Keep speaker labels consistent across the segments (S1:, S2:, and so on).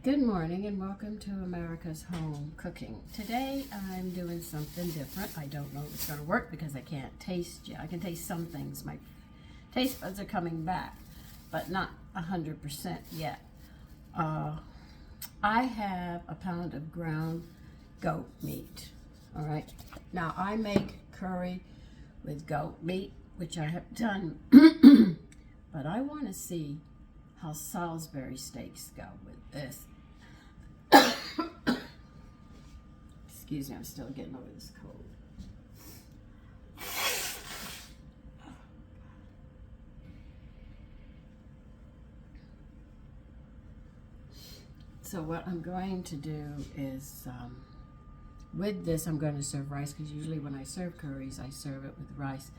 S1: Good morning and welcome to America's Home Cooking. Today I'm doing something different. I don't know if it's going to work because I can't taste yet. I can taste some things. My taste buds are coming back, but not 100% yet. I have a pound of ground goat meat. All right. Now I make curry with goat meat, which I have done, but I want to see how Salisbury steaks go with this. Excuse me, I'm still getting over this cold. So what I'm going to do is, with this I'm going to serve rice, because usually when I serve curries, I serve it with rice.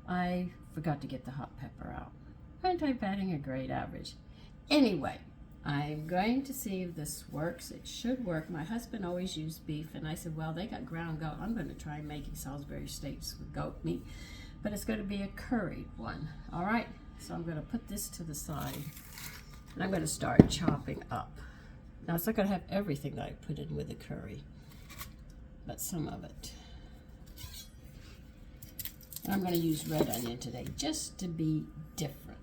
S1: I forgot to get the hot pepper out. Aren't I batting a great average? Anyway, I'm going to see if this works. It should work. My husband always used beef, and I said, well, they got ground goat. I'm going to try making Salisbury steaks with goat meat, but it's going to be a curried one. All right, so I'm going to put this to the side, and I'm going to start chopping up. Now, it's not going to have everything that I put in with the curry, but some of it. And I'm going to use red onion today, just to be different.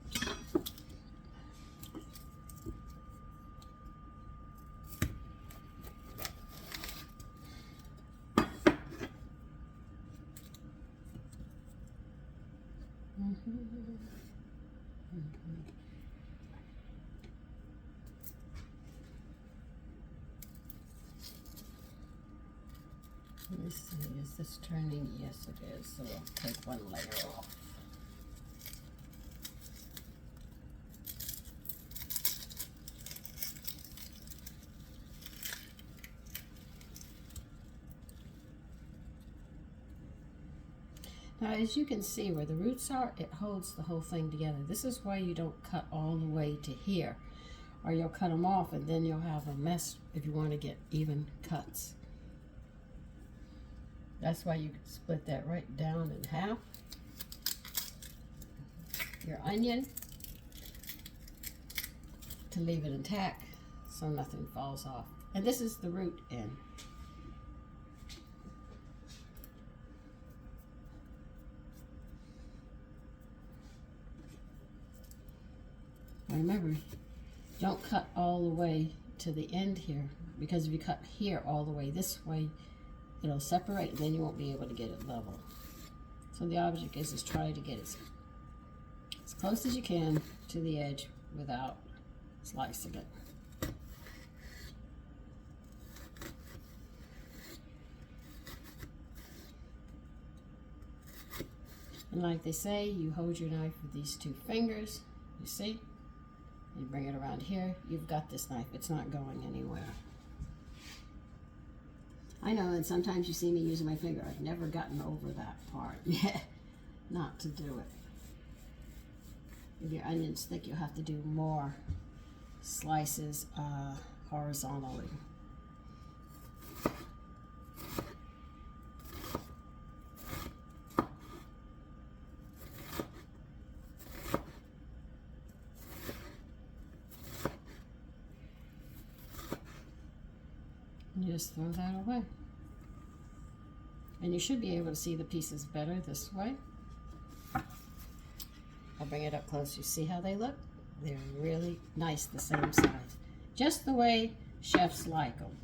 S1: Let me see, is this turning? Yes, it is. So I'll take one layer off. Now, as you can see where the roots are, it holds the whole thing together. This is why you don't cut all the way to here, or you'll cut them off and then you'll have a mess if you want to get even cuts. That's why you split that right down in half. Your onion, to leave it intact so nothing falls off. And this is the root end. Remember, don't cut all the way to the end here, because if you cut here all the way this way, it'll separate and then you won't be able to get it level. So the object is try to get as close as you can to the edge without slicing it. And like they say, you hold your knife with these two fingers, you see? You bring it around here, you've got this knife. It's not going anywhere. I know, and sometimes you see me using my finger. I've never gotten over that part yet, not to do it. If your onion's thick, you'll have to do more slices horizontally. And you just throw that away. And you should be able to see the pieces better this way. I'll bring it up close. You see how they look? They're really nice, the same size. Just the way chefs like them.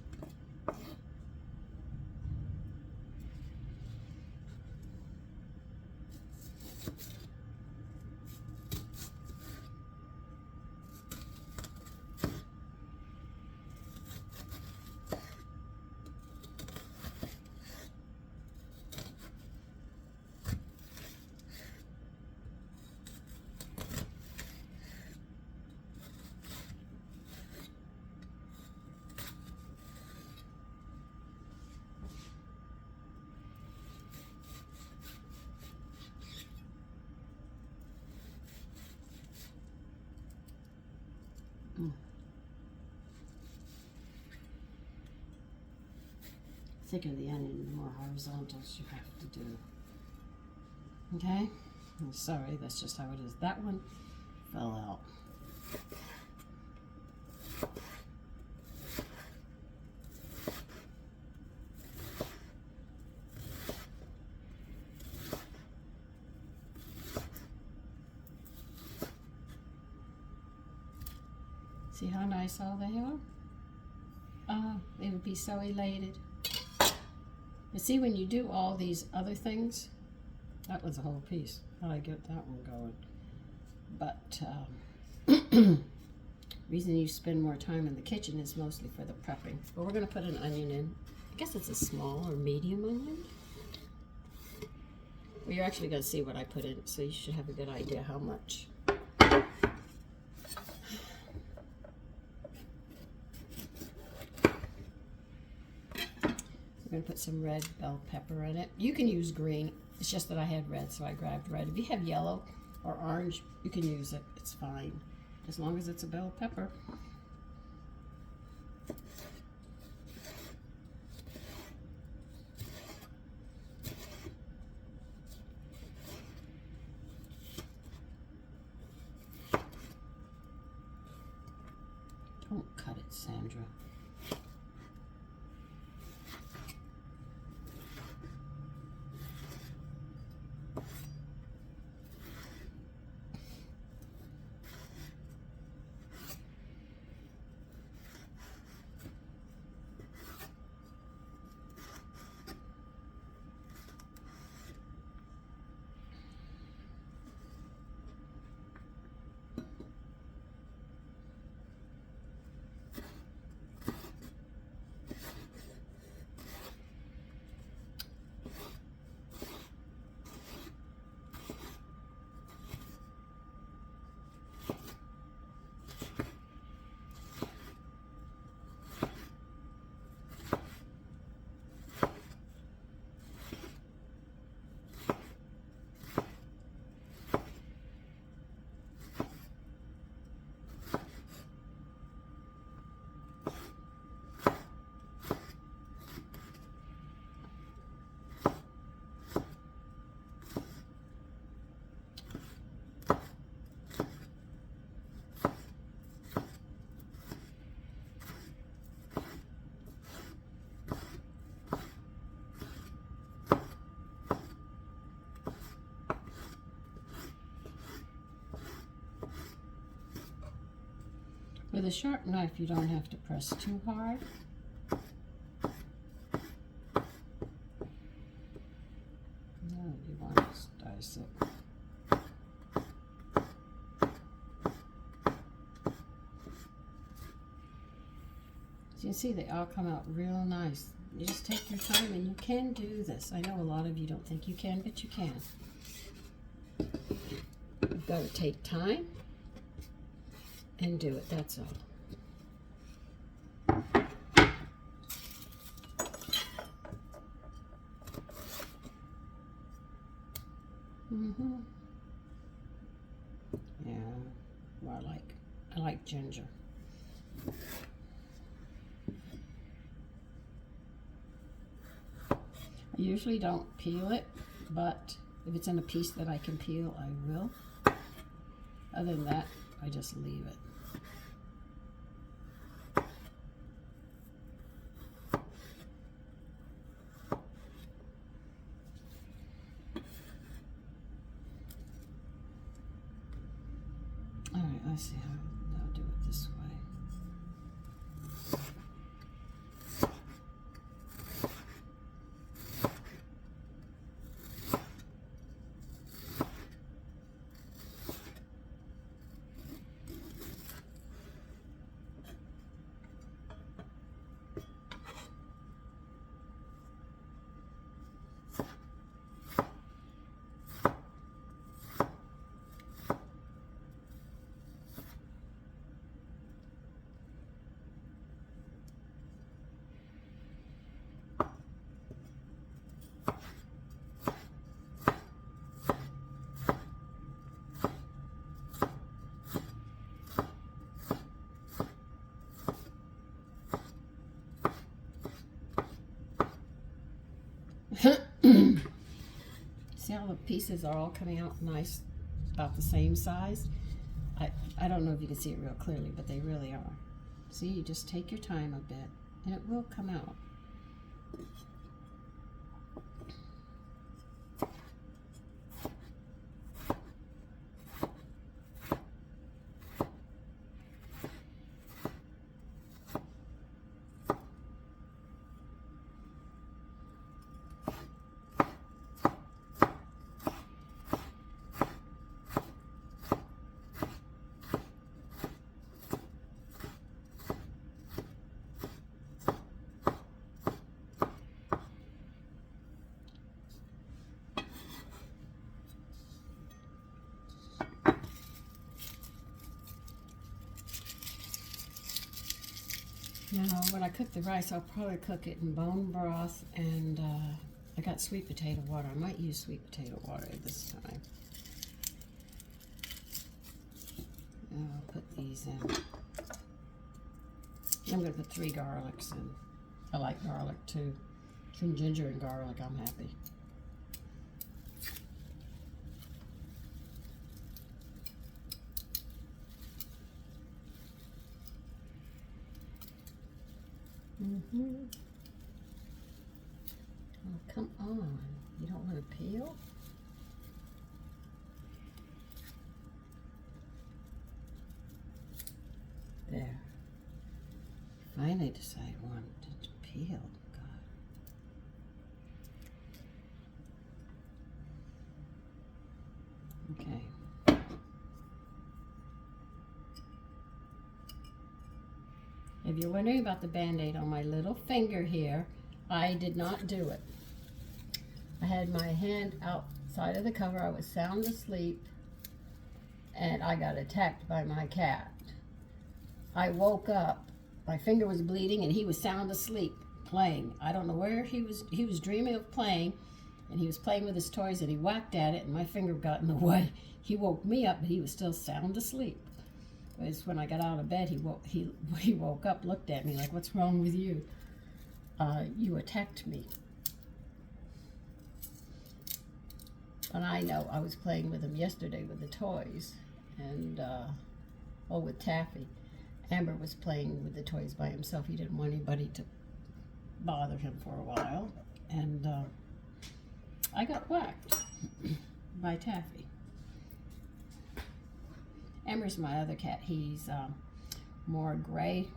S1: Thicker the onion, the more horizontals you have to do. Okay? I'm sorry, that's just how it is. That one fell out. See how nice all they are? They would be so elated. But see, when you do all these other things, that was a whole piece. How'd I get that one going? But reason you spend more time in the kitchen is mostly for the prepping. But we're going to put an onion in. I guess it's a small or medium onion. Well, you're actually going to see what I put in, so you should have a good idea how much. We're going to put some red bell pepper in it. You can use green. It's just that I had red, so I grabbed red. If you have yellow or orange, you can use it. It's fine, as long as it's a bell pepper. Don't cut it, Sandra. With a sharp knife, you don't have to press too hard. No, you want to dice it. So you see, they all come out real nice. You just take your time, and you can do this. I know a lot of you don't think you can, but you can. You've got to take time and do it, that's all. Yeah, well, I like ginger. I usually don't peel it, but if it's in a piece that I can peel, I will. Other than that, I just leave it. All right, let's see how I'll do it this way. See how the pieces are all coming out nice, about the same size? I don't know if you can see it real clearly, but they really are. See, you just take your time a bit, and it will come out. Now, when I cook the rice, I'll probably cook it in bone broth, and I got sweet potato water. I might use sweet potato water this time. And I'll put these in. I'm going to put 3 garlics in. I like garlic too. Between ginger and garlic, I'm happy. Oh, come on. You don't want to peel? There. Finally decide one to peel. God. Okay. If you're wondering about the Band-Aid on my little finger here, I did not do it. I had my hand outside of the cover. I was sound asleep, and I got attacked by my cat. I woke up. My finger was bleeding, and he was sound asleep playing. I don't know where he was dreaming of playing, and he was playing with his toys, and he whacked at it, and my finger got in the way. He woke me up, but he was still sound asleep. Because when I got out of bed, he woke up, looked at me like, "What's wrong with you? You attacked me." And I know I was playing with him yesterday with the toys, and with Taffy. Amber was playing with the toys by himself. He didn't want anybody to bother him for a while, and I got whacked by Taffy. Amber's my other cat. He's more gray.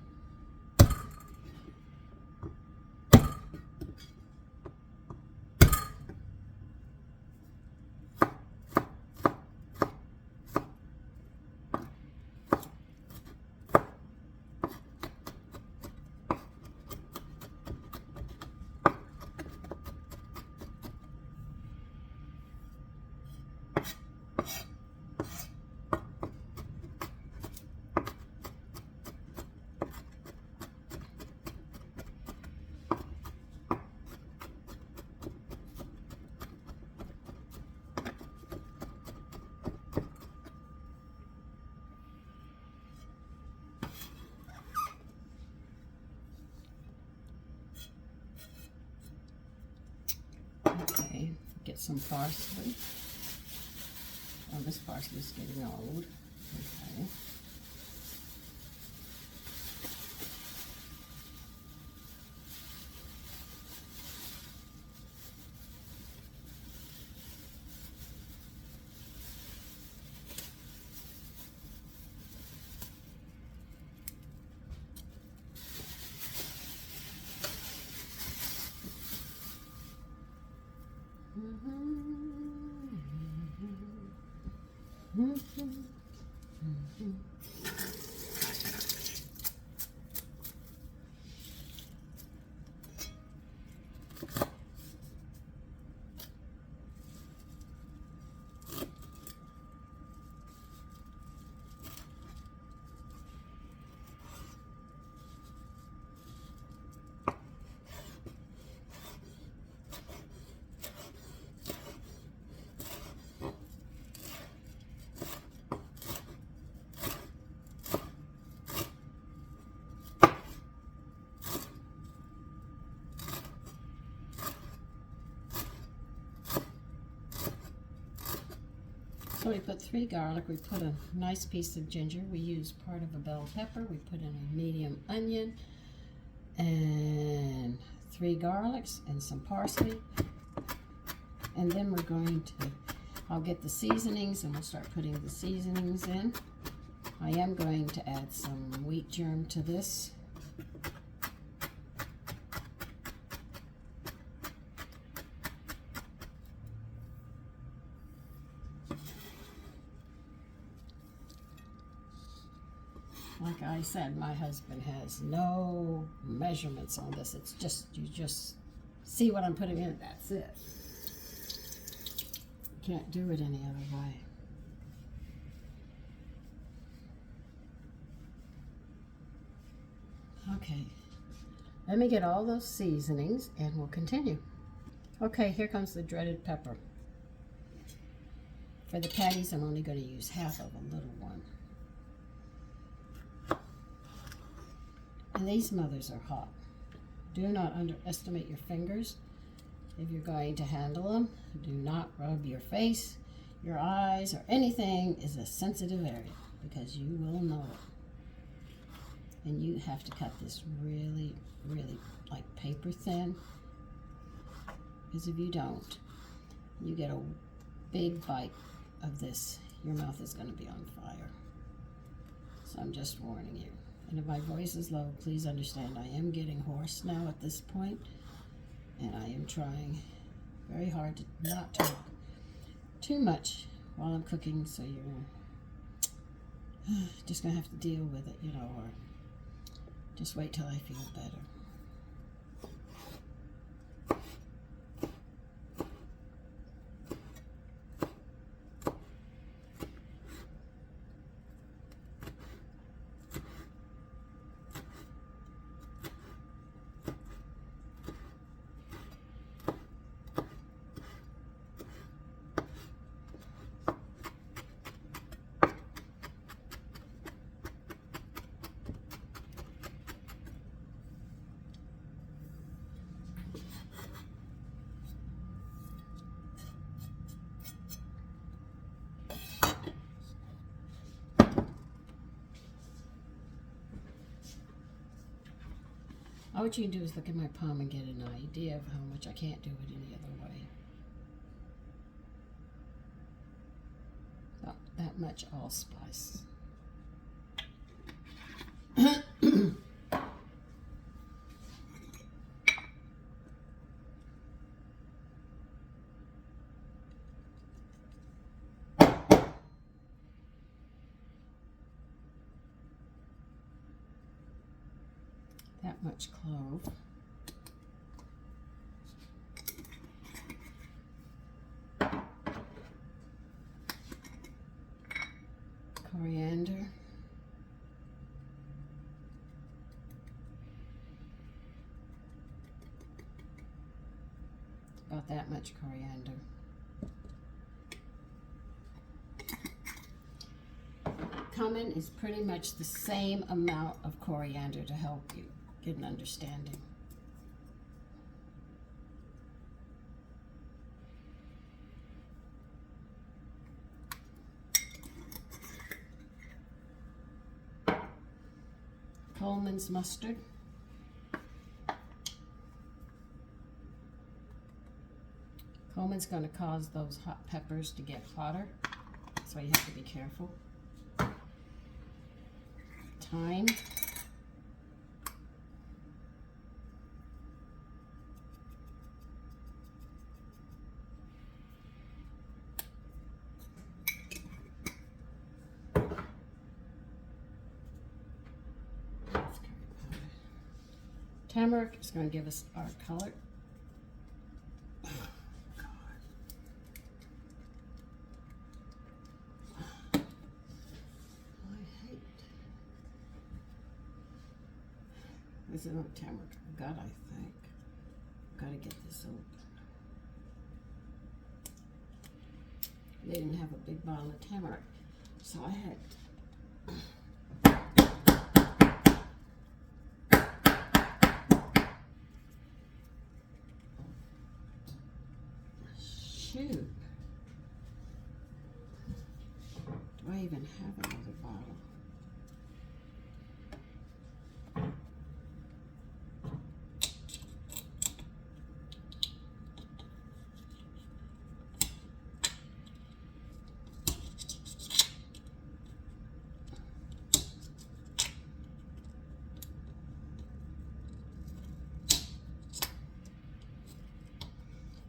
S1: Okay, get some parsley. Oh, this parsley's getting old. Okay. So we put 3 garlic, we put a nice piece of ginger, we use part of a bell pepper, we put in a medium onion, and 3 garlics and some parsley. And then we're going to, I'll get the seasonings and we'll start putting the seasonings in. I am going to add some wheat germ to this. Like I said, my husband has no measurements on this. It's just, you just see what I'm putting in, that's it. Can't do it any other way. Okay, Let me get all those seasonings and we'll continue. Okay, here comes the dreaded pepper. For the patties, I'm only going to use half of a little one. And these mothers are hot. Do not underestimate your fingers. If you're going to handle them, do not rub your face, your eyes, or anything is a sensitive area because you will know it. And you have to cut this really, really like paper thin, because if you don't, you get a big bite of this, your mouth is going to be on fire. So I'm just warning you. And if my voice is low, please understand I am getting hoarse now at this point, and I am trying very hard to not talk too much while I'm cooking, so you're just going to have to deal with it, you know, or just wait till I feel better. All what you can do is look at my palm and get an idea of how much I can't do it any other way. About that much allspice. That much clove. Coriander. About that much coriander. Cumin is pretty much the same amount of coriander to help you get an understanding. Coleman's mustard. Coleman's going to cause those hot peppers to get hotter, so you have to be careful. Thyme. Turmeric is going to give us our color. Oh, God. I hate. There's enough turmeric I've got, I think. I've got to get this open. They didn't have a big bottle of turmeric, so I had. Shoot. Do I even have another bottle?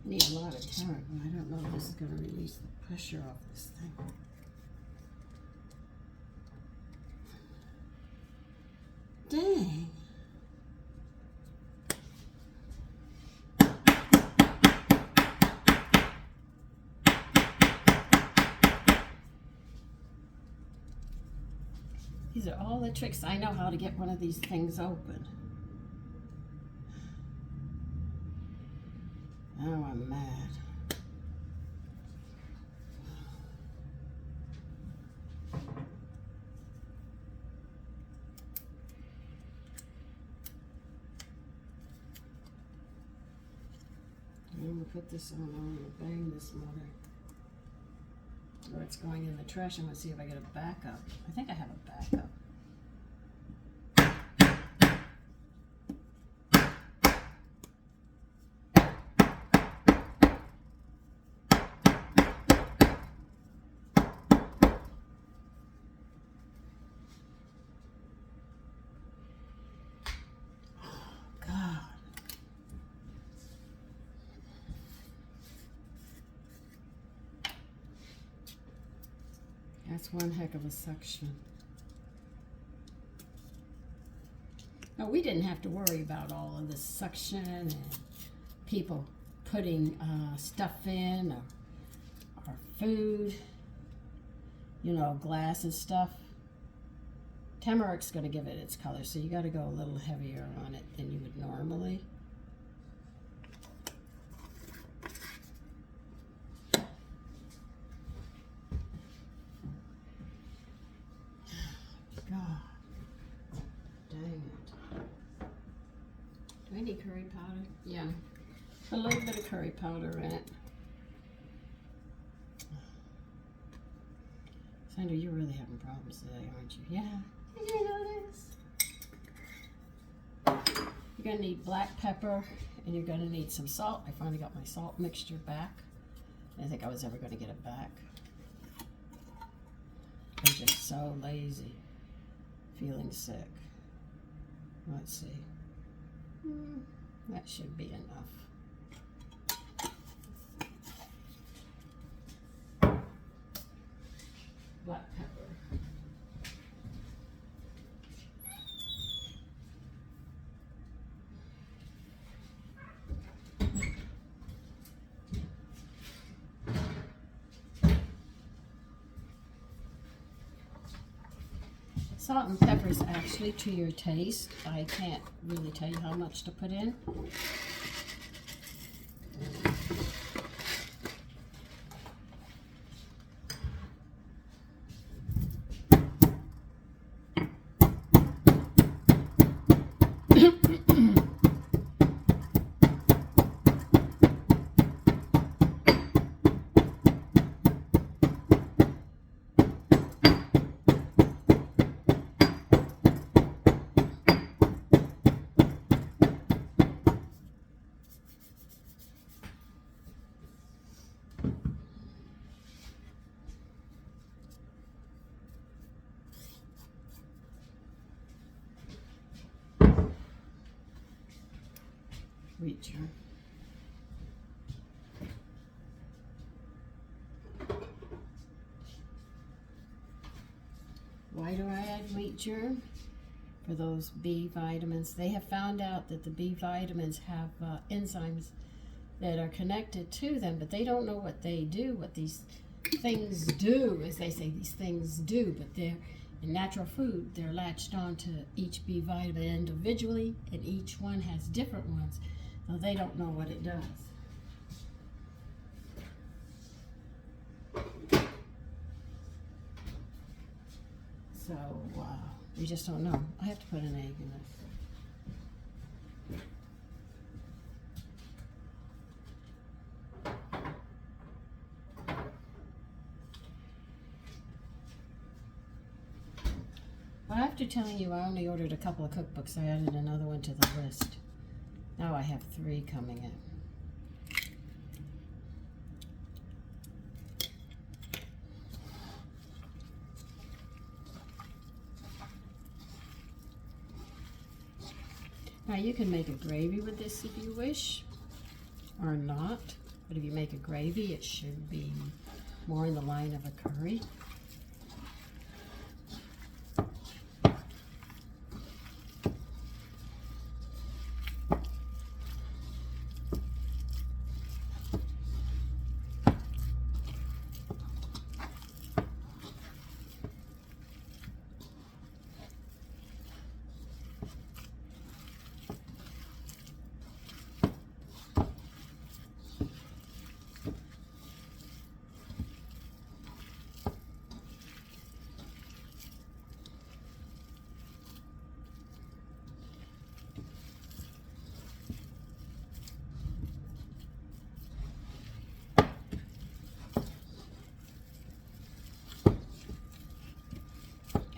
S1: I need a lot of turmeric, but I don't know if this is going to release the pressure off this thing. Dang. These are all the tricks. I know how to get one of these things open. I'm mad. I'm gonna put this on. I'm gonna bang this mother. Or it's going in the trash. I'm gonna see if I get a backup. I think I have a backup. That's one heck of a suction. Now, we didn't have to worry about all of this suction and people putting stuff in or food, you know, glass and stuff. Tamaric's going to give it its color, so you got to go a little heavier on it than you would normally. Do I need curry powder? Yeah. A little bit of curry powder in it. Sandra, you're really having problems today, aren't you? Yeah. Did you notice? You're going to need black pepper and you're going to need some salt. I finally got my salt mixture back. I didn't think I was ever going to get it back. I'm just so lazy. Feeling sick. Let's see. That should be enough. Black pepper. Salt and pepper is actually to your taste. I can't really tell you how much to put in. Wheat germ. Why do I add wheat germ? For those B vitamins. They have found out that the B vitamins have enzymes that are connected to them, but they don't know what they do, what these things do, as they say these things do, but they're in natural food, they're latched on to each B vitamin individually, and each one has different ones. So they don't know what it does. So we just don't know. I have to put an egg in this. Well, after telling you I only ordered a couple of cookbooks, I added another one to the list. Now I have 3 coming in. Now you can make a gravy with this if you wish, or not. But if you make a gravy, it should be more in the line of a curry.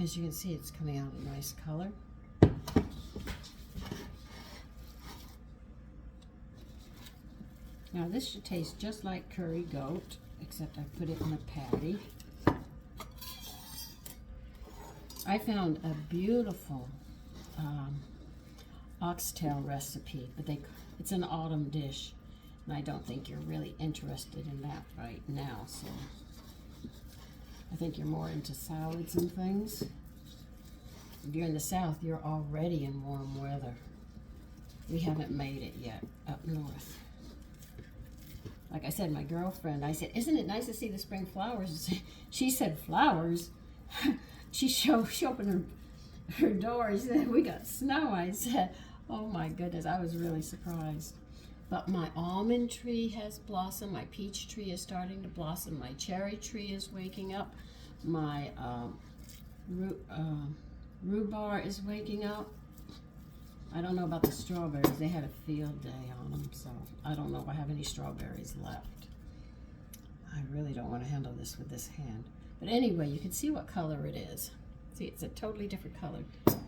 S1: As you can see, it's coming out a nice color. Now this should taste just like curry goat, except I put it in a patty. I found a beautiful oxtail recipe, but it's an autumn dish, and I don't think you're really interested in that right now, so I think you're more into salads and things. If you're in the South, you're already in warm weather. We haven't made it yet up north. Like I said, my girlfriend, I said, isn't it nice to see the spring flowers? She said, flowers? She opened her door. She said, we got snow. I said, oh my goodness, I was really surprised. But my almond tree has blossomed. My peach tree is starting to blossom. My cherry tree is waking up. My rhubarb is waking up. I don't know about the strawberries. They had a field day on them, so I don't know if I have any strawberries left. I really don't want to handle this with this hand. But anyway, you can see what color it is. See, it's a totally different color. So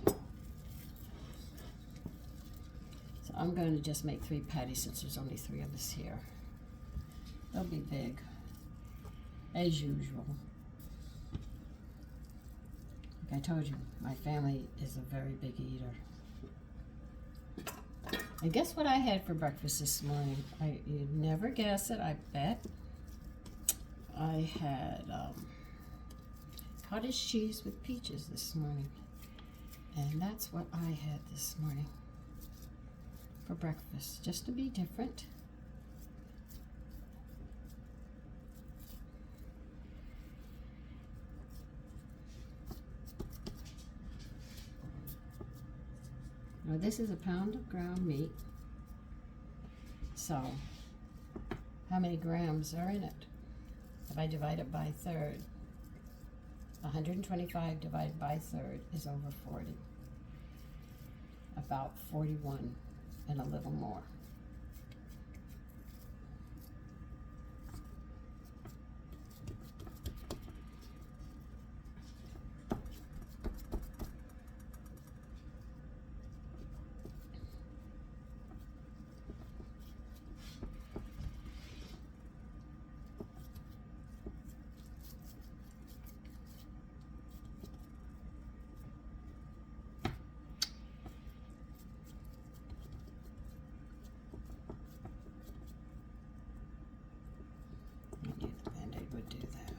S1: I'm going to just make 3 patties since there's only 3 of us here. They'll be big, as usual. Like I told you, my family is a very big eater. And guess what I had for breakfast this morning? You'd never guess it, I bet. I had cottage cheese with peaches this morning. And that's what I had this morning for breakfast, just to be different. Now this is a pound of ground meat. So, how many grams are in it? If I divide it by third, 125 divided by third is over 40. About 41 and a little more. Would do that.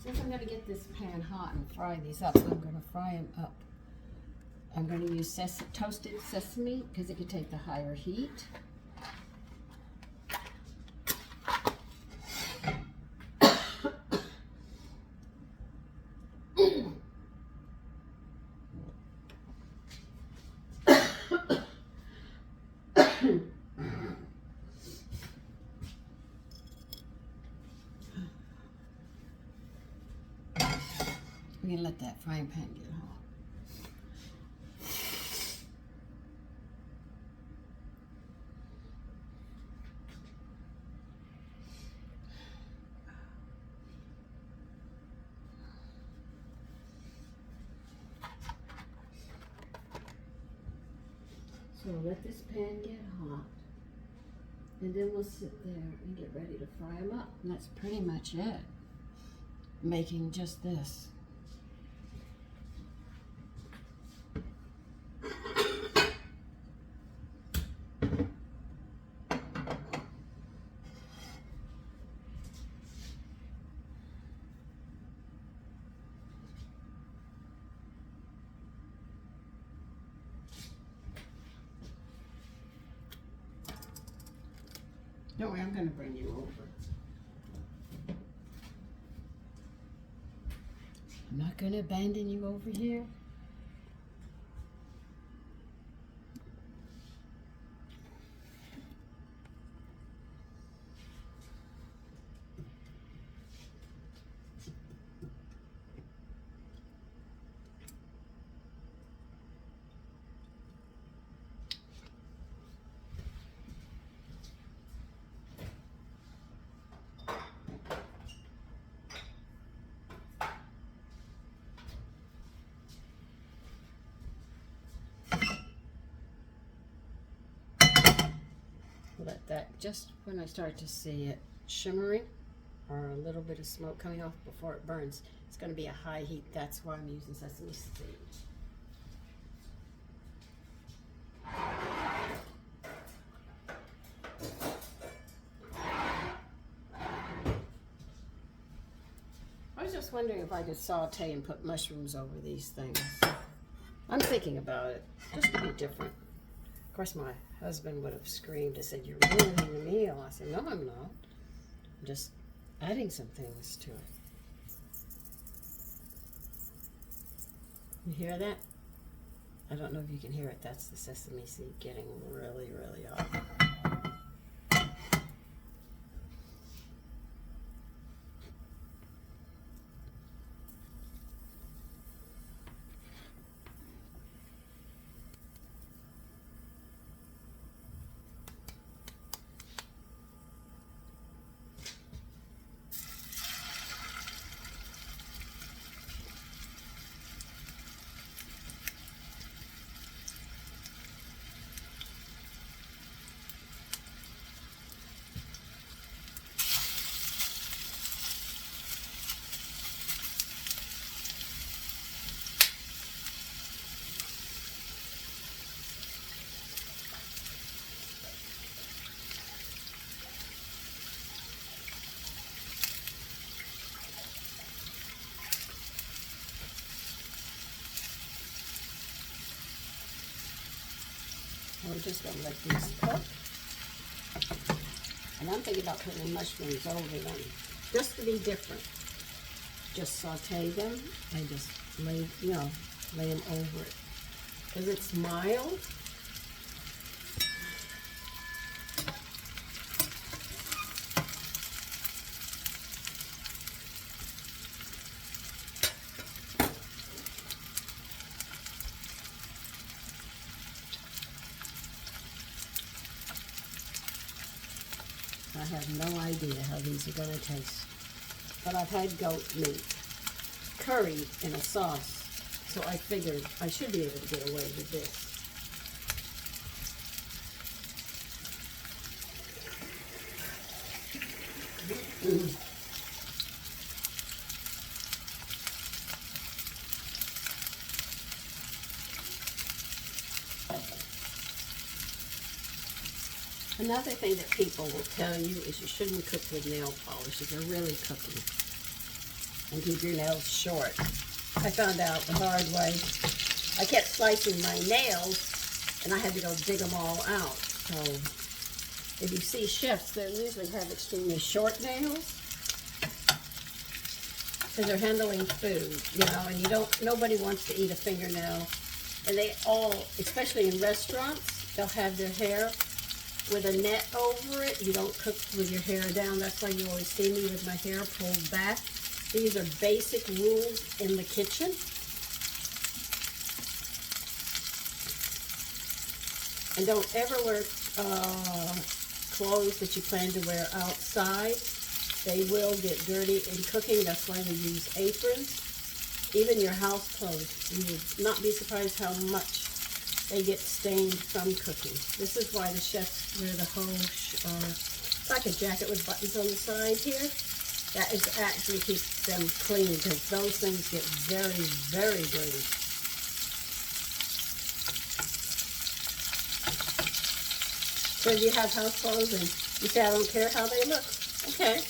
S1: Since I'm going to get this pan hot and fry these up, I'm going to fry them up. I'm going to use toasted sesame because it can take the higher heat. let that frying pan get hot. So let this pan get hot, and then we'll sit there and get ready to fry them up. And that's pretty much it. Making just this. Don't worry, I'm going to bring you over. I'm not going to abandon you over here. Let that, just when I start to see it shimmering or a little bit of smoke coming off before it burns, it's going to be a high heat. That's why I'm using sesame seeds. I was just wondering if I could saute and put mushrooms over these things. I'm thinking about it, just to be different. Of course, my husband would have screamed and said, "You're ruining the meal." I said, "No, I'm not. I'm just adding some things to it." You hear that? I don't know if you can hear it. That's the sesame seed getting really, really hot. We're just going to let these cook. And I'm thinking about putting mushrooms over them, just to be different. Just saute them and just lay them over it. Because it's mild. I have no idea how these are going to taste. But I've had goat meat curried in a sauce, so I figured I should be able to get away with this. Another thing that people will tell you is you shouldn't cook with nail polish if you're really cooking, and keep your nails short. I found out the hard way. I kept slicing my nails, and I had to go dig them all out. So if you see chefs, they usually have extremely short nails because they're handling food, and nobody wants to eat a fingernail. And they all, especially in restaurants, they'll have their hair with a net over it. You don't cook with your hair down. That's why you always see me with my hair pulled back. These are basic rules in the kitchen. And don't ever wear clothes that you plan to wear outside. They will get dirty in cooking. That's why we use aprons. Even your house clothes, you would not be surprised how much they get stained from cooking. This is why the chefs wear the whole, it's like a jacket with buttons on the side here. That is actually keeps them clean, because those things get very, very dirty. So if you have house clothes and you say, I don't care how they look. Okay,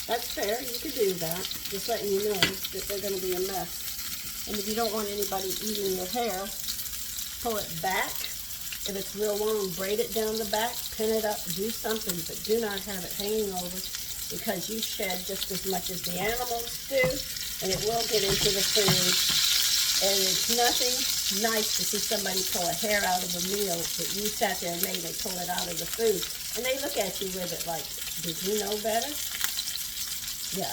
S1: that's fair. You can do that. Just letting you know that they're going to be a mess. And if you don't want anybody eating your hair, pull it back. If it's real long, braid it down the back, pin it up, do something, but do not have it hanging over, because you shed just as much as the animals do, and it will get into the food. And it's nothing nice to see somebody pull a hair out of a meal that you sat there and made. They pull it out of the food, and they look at you with it like, did you know better? Yeah.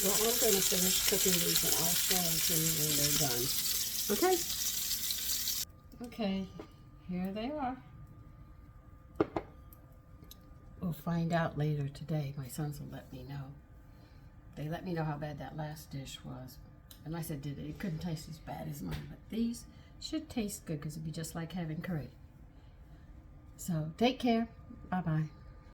S1: Well, I'm going to finish cooking these and I'll show them to you when they're done. Okay? Okay, here they are. We'll find out later today. My sons will let me know. They let me know how bad that last dish was. And I said, it couldn't taste as bad as mine, but these should taste good because it'd be just like having curry. So take care. Bye-bye.